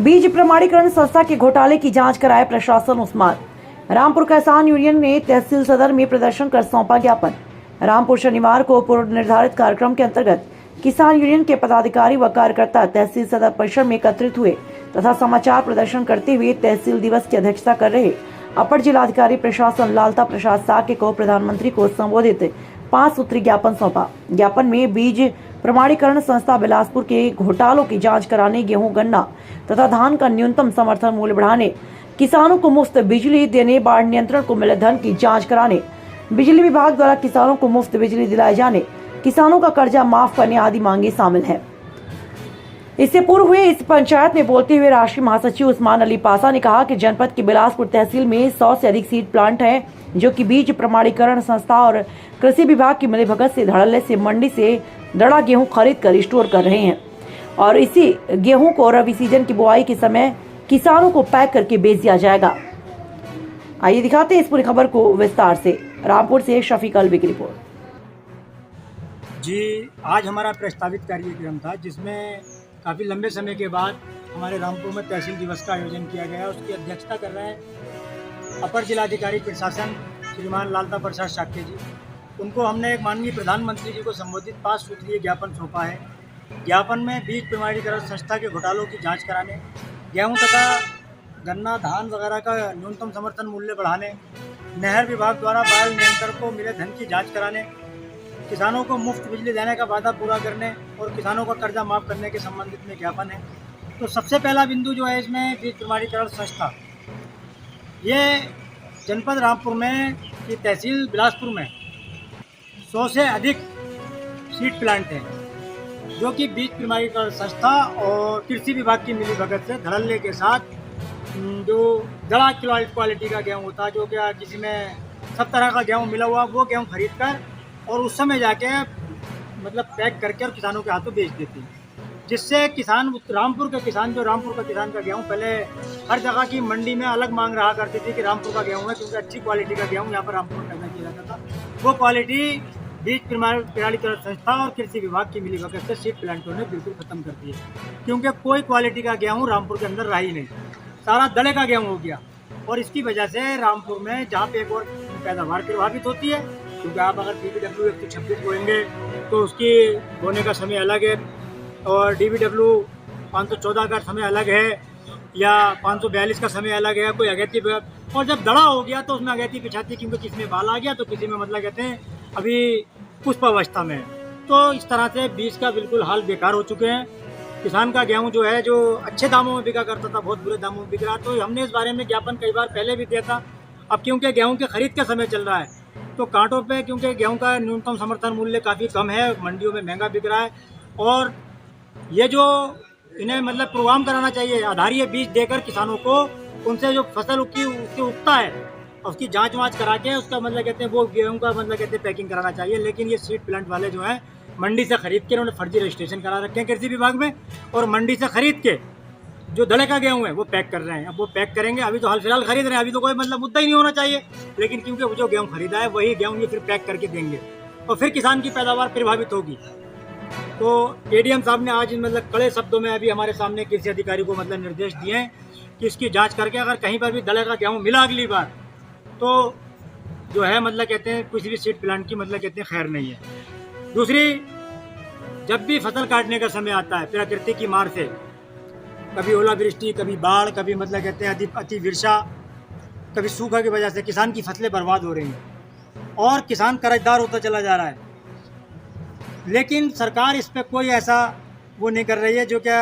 बीज प्रमाणीकरण संस्था के घोटाले की जांच कराए प्रशासन उस्मान। रामपुर किसान यूनियन ने तहसील सदर में प्रदर्शन कर सौंपा ज्ञापन। रामपुर शनिवार को पूर्व निर्धारित कार्यक्रम के अंतर्गत किसान यूनियन के पदाधिकारी व कार्यकर्ता तहसील सदर परिसर में एकत्रित हुए तथा समाचार प्रदर्शन करते हुए तहसील दिवस की अध्यक्षता कर रहे अपर जिलाधिकारी प्रशासन लालता प्रसाद साके को प्रधानमंत्री को संबोधित 5 सूत्री ज्ञापन सौंपा। ज्ञापन में बीज प्रमाणीकरण संस्था बिलासपुर के घोटालों की जांच कराने, गेहूं, गन्ना तथा धान का न्यूनतम समर्थन मूल्य बढ़ाने, किसानों को मुफ्त बिजली देने, बाढ़ नियंत्रण को मिले धन की जांच कराने, बिजली विभाग द्वारा किसानों को मुफ्त बिजली दिलाए जाने, किसानों का कर्जा माफ करने आदि मांगे शामिल है। इससे पूर्व हुए इस पंचायत में बोलते हुए राष्ट्रीय महासचिव उस्मान अली पासा ने कहा कि जनपद की बिलासपुर तहसील में 100 से अधिक सीड प्लांट हैं जो कि बीज प्रमाणीकरण संस्था और कृषि विभाग की मिलीभगत से धड़ल्ले से मंडी से दड़ा गेहूं खरीद कर स्टोर कर रहे हैं और इसी गेहूं को रबी सीजन की बुआई के समय किसानों को पैक करके बेच दिया जाएगा। आइए दिखाते हैं इस पूरी खबर को विस्तार से। रामपुर से शफीक अलवी की रिपोर्ट। जी, आज हमारा प्रस्तावित कार्यक्रम था जिसमें काफ़ी लंबे समय के बाद हमारे रामपुर में तहसील दिवस का आयोजन किया गया। उसकी अध्यक्षता कर रहे हैं अपर जिलाधिकारी प्रशासन श्रीमान लालता प्रसाद साके जी। उनको हमने एक माननीय प्रधानमंत्री जी को संबोधित 5 सूत्रीय ज्ञापन सौंपा है। ज्ञापन में बीज प्रमाणीकरण संस्था के घोटालों की जांच कराने, गेहूं तथा गन्ना, धान वगैरह का न्यूनतम समर्थन मूल्य बढ़ाने, नहर विभाग द्वारा बाढ़ नियंत्रण को मिले धन की जाँच कराने, किसानों को मुफ्त बिजली देने का वादा पूरा करने और किसानों का कर्जा माफ़ करने के संबंधित में ज्ञापन है। तो सबसे पहला बिंदु जो है इसमें बीज प्रमाणीकरण संस्था, ये जनपद रामपुर में की तहसील बिलासपुर में 100 से अधिक सीड प्लांट हैं जो कि बीज प्रमाणीकरण संस्था और कृषि विभाग की मिलीभगत से धड़ल्ले के साथ जो दड़ा क्वालिटी का गेहूँ होता है, जो क्या किसी में सब तरह का गेहूँ मिला हुआ, वो गेहूँ खरीद कर और उस समय जाके मतलब पैक करके और किसानों के हाथों बेच देती हैं, जिससे किसान रामपुर के किसान जो रामपुर का किसान का गेहूँ पहले हर जगह की मंडी में अलग मांग रहा करती थी कि रामपुर का गेहूँ है क्योंकि अच्छी क्वालिटी का गेहूँ यहाँ पर रामपुर में पैदा किया जाता था। वो क्वालिटी बीज प्रमाणीकरण संस्था और कृषि विभाग की मिलीभगत से सीड प्लांटों ने बिल्कुल ख़त्म कर दी है, क्योंकि कोई क्वालिटी का गेहूँ रामपुर के अंदर रहा ही नहीं, सारा दड़े का गेहूँ हो गया। और इसकी वजह से रामपुर में जहाँ पे एक और पैदावार प्रभावित होती है, क्योंकि आप अगर DBW 126 बोएंगे तो उसकी बोने का समय अलग है और DBW 514 का समय अलग है या 542 का समय अलग है, कोई अगैती। और जब दड़ा हो गया तो उसमें अगैती पिछाती, क्योंकि किसी में बाल आ गया तो किसी में मतलब कहते हैं अभी पुष्प अवस्था में। तो इस तरह से बीज का बिल्कुल हाल बेकार हो चुके हैं। किसान का गेहूँ जो है, जो अच्छे दामों में बिका करता था, बहुत बुरे दामों में बिक रहा। तो हमने इस बारे में ज्ञापन कई बार पहले भी दिया था। अब क्योंकि गेहूँ के खरीद का समय चल रहा है तो कांटों पे, क्योंकि गेहूं का न्यूनतम समर्थन मूल्य काफ़ी कम है, मंडियों में महंगा बिक रहा है और ये जो इन्हें मतलब प्रोग्राम कराना चाहिए, आधारीय बीज देकर किसानों को उनसे जो फसल उसकी उगता है उसकी जांच वाँच करा के उसका मतलब कहते हैं वो गेहूं का मतलब कहते हैं पैकिंग कराना चाहिए। लेकिन ये सीड प्लांट वाले जो हैं मंडी से खरीद के उन्होंने फर्जी रजिस्ट्रेशन करा रखे हैं कृषि विभाग में और मंडी से खरीद के जो दड़े का गेहूँ है वो पैक कर रहे हैं। अब वो पैक करेंगे, अभी तो हाल फिलहाल खरीद रहे हैं, अभी तो कोई मतलब मुद्दा ही नहीं होना चाहिए, लेकिन क्योंकि वो जो गेहूँ खरीदा है वही गेहूँ ये फिर पैक करके देंगे और फिर किसान की पैदावार प्रभावित होगी। तो ADM साहब ने आज मतलब कड़े शब्दों में अभी हमारे सामने कृषि अधिकारी को मतलब निर्देश दिए हैं कि इसकी जाँच करके अगर कहीं पर भी दड़े का गेहूँ मिला अगली बार तो जो है मतलब कहते हैं किसी भी सीड प्लांट की मतलब कहते हैं खैर नहीं है। दूसरी, जब भी फसल काटने का समय आता है प्रकृति की मार से, कभी ओलावृष्टि, कभी बाढ़, कभी मतलब कहते हैं अति वर्षा, कभी सूखा की वजह से किसान की फसलें बर्बाद हो रही हैं और किसान कर्जदार होता चला जा रहा है। लेकिन सरकार इस पर कोई ऐसा वो नहीं कर रही है जो क्या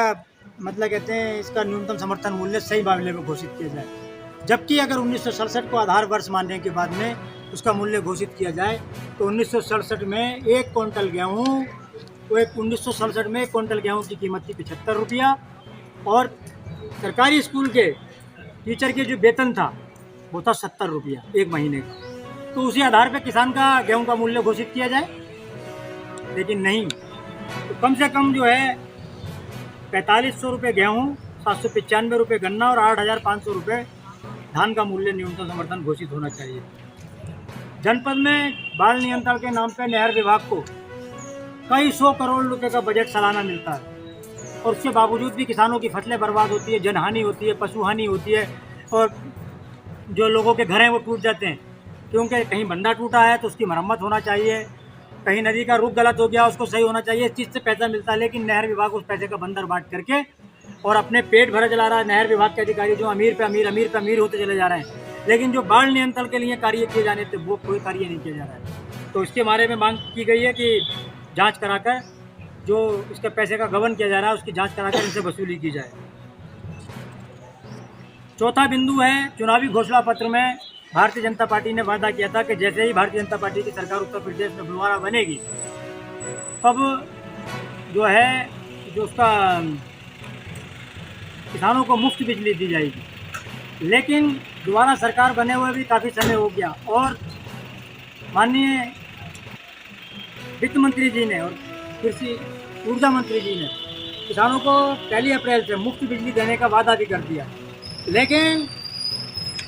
मतलब कहते हैं इसका न्यूनतम समर्थन मूल्य सही मामले में घोषित किया जाए। जबकि अगर 1967 को आधार वर्ष मानने के बाद में उसका मूल्य घोषित किया जाए तो 1967 में एक क्विंटल गेहूँ, वो 1967 में एक क्विंटल गेहूँ की कीमत थी 75 रुपया और सरकारी स्कूल के टीचर के जो वेतन था वो था 70 रुपया एक महीने का। तो उसी आधार पर किसान का गेहूं का मूल्य घोषित किया जाए, लेकिन नहीं। तो कम से कम जो है 4500 रुपये गेहूँ, 795 रुपये गन्ना और 8500 रुपये धान का मूल्य न्यूनतम समर्थन घोषित होना चाहिए। जनपद में बाढ़ नियंत्रण के नाम पर नहर विभाग को कई 100 करोड़ रुपये का बजट सालाना मिलता है और उसके बावजूद भी किसानों की फसलें बर्बाद होती है, जनहानि होती है, पशु हानि होती है और जो लोगों के घर हैं वो टूट जाते हैं। क्योंकि कहीं बंदा टूटा है तो उसकी मरम्मत होना चाहिए, कहीं नदी का रुख गलत हो गया उसको सही होना चाहिए, इस चीज़ से पैसा मिलता है। लेकिन नहर विभाग उस पैसे का बंदर बांट करके और अपने पेट भरा चला रहा है। नहर विभाग के अधिकारी जो अमीर पे अमीर होते चले जा रहे हैं, लेकिन जो बाढ़ नियंत्रण के लिए कार्य किए जाने थे वो कोई कार्य नहीं किया जा रहा है। तो इसके बारे में मांग की गई है कि जाँच कराकर जो इसके पैसे का गबन किया जा रहा है उसकी जाँच कराकर इनसे वसूली की जाए। चौथा बिंदु है, चुनावी घोषणा पत्र में भारतीय जनता पार्टी ने वादा किया था कि जैसे ही भारतीय जनता पार्टी की सरकार उत्तर प्रदेश में दोबारा बनेगी तब जो है जो उसका किसानों को मुफ्त बिजली दी जाएगी। लेकिन दोबारा सरकार बने हुए भी काफ़ी समय हो गया और माननीय वित्त मंत्री जी ने और कृषि ऊर्जा मंत्री जी ने किसानों को 1 अप्रैल से मुफ्त बिजली देने का वादा भी कर दिया, लेकिन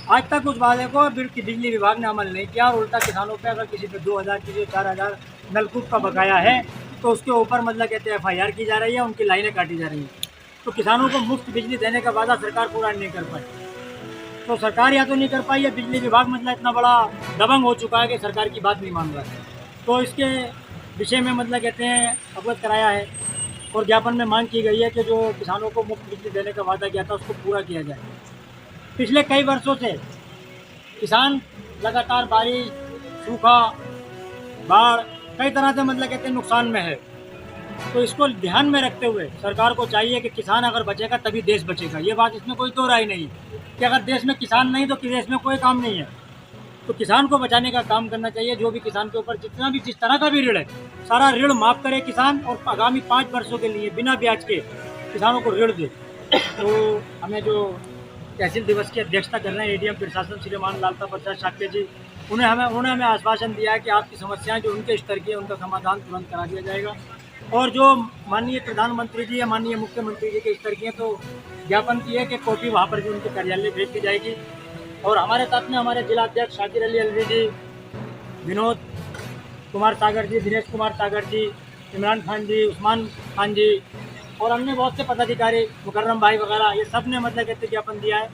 आज तक उस वादे को बिजली विभाग ने अमल नहीं किया और उल्टा किसानों पे अगर किसी पे 2000 किसी पे 4000 नलकूप का बकाया है तो उसके ऊपर मतलब कहते हैं FIR की जा रही है, उनकी लाइनें काटी जा रही हैं। तो किसानों को मुफ्त बिजली देने का वादा सरकार पूरा नहीं कर पाई। तो सरकार या तो नहीं कर पाई या बिजली विभाग मतलब इतना बड़ा दबंग हो चुका है कि सरकार की बात नहीं मान रहा है। तो इसके विषय में मतलब कहते हैं अवगत कराया है और ज्ञापन में मांग की गई है कि जो किसानों को मुफ्त बिजली देने का वादा किया था उसको पूरा किया जाए। पिछले कई वर्षों से किसान लगातार बारिश, सूखा, बाढ़ कई तरह से मतलब कहते हैं नुकसान में है। तो इसको ध्यान में रखते हुए सरकार को चाहिए कि किसान अगर बचेगा तभी देश बचेगा। ये बात इसमें कोई दो राय नहीं कि अगर देश में किसान नहीं तो देश में कोई काम नहीं है। तो किसान को बचाने का काम करना चाहिए। जो भी किसान के ऊपर जितना भी जिस तरह का भी ऋण है सारा ऋण माफ़ करे किसान और आगामी 5 वर्षों के लिए बिना ब्याज के किसानों को ऋण दे। तो हमें जो तहसील दिवस की अध्यक्षता कर रहे हैं ADM प्रशासन श्रीमान लालता प्रसाद शाक्य जी, उन्होंने हमें आश्वासन दिया है कि आपकी समस्याएं जो उनके स्तर की है उनका समाधान तुरंत करा दिया जाएगा। और जो माननीय प्रधानमंत्री जी या माननीय मुख्यमंत्री जी के स्तर की है तो ज्ञापन की है कि कॉपी वहाँ पर भी उनके कार्यालय भेज दी जाएगी। और हमारे साथ में हमारे जिला अध्यक्ष शाकिर अली अलवी जी, विनोद कुमार सागर जी, दिनेश कुमार सागर जी, इमरान खान जी, उस्मान खान जी और अन्य बहुत से पदाधिकारी, मुकर्रम भाई वगैरह, ये सब ने मतलब कहते ज्ञापन दिया है।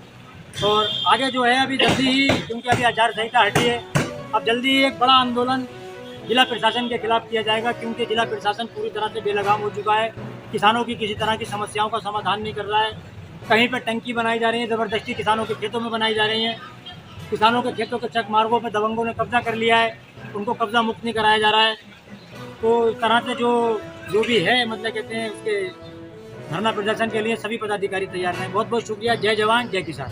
और आगे जो है अभी जल्दी ही, क्योंकि अभी आचार संहिता हटी है, अब जल्दी ही एक बड़ा आंदोलन जिला प्रशासन के खिलाफ किया जाएगा, क्योंकि जिला प्रशासन पूरी तरह से बेलगाम हो चुका है। किसानों की किसी तरह की समस्याओं का समाधान नहीं कर रहा है। कहीं पर टंकी बनाई जा रही है, ज़बरदस्ती किसानों के खेतों में बनाई जा रही हैं। किसानों के खेतों के चक मार्गों पर दबंगों ने कब्जा कर लिया है, उनको कब्जा मुक्त नहीं कराया जा रहा है। तो इस तरह से जो भी है मतलब कहते हैं उसके धरना प्रदर्शन के लिए सभी पदाधिकारी तैयार हैं। बहुत बहुत शुक्रिया। जय जवान जय किसान।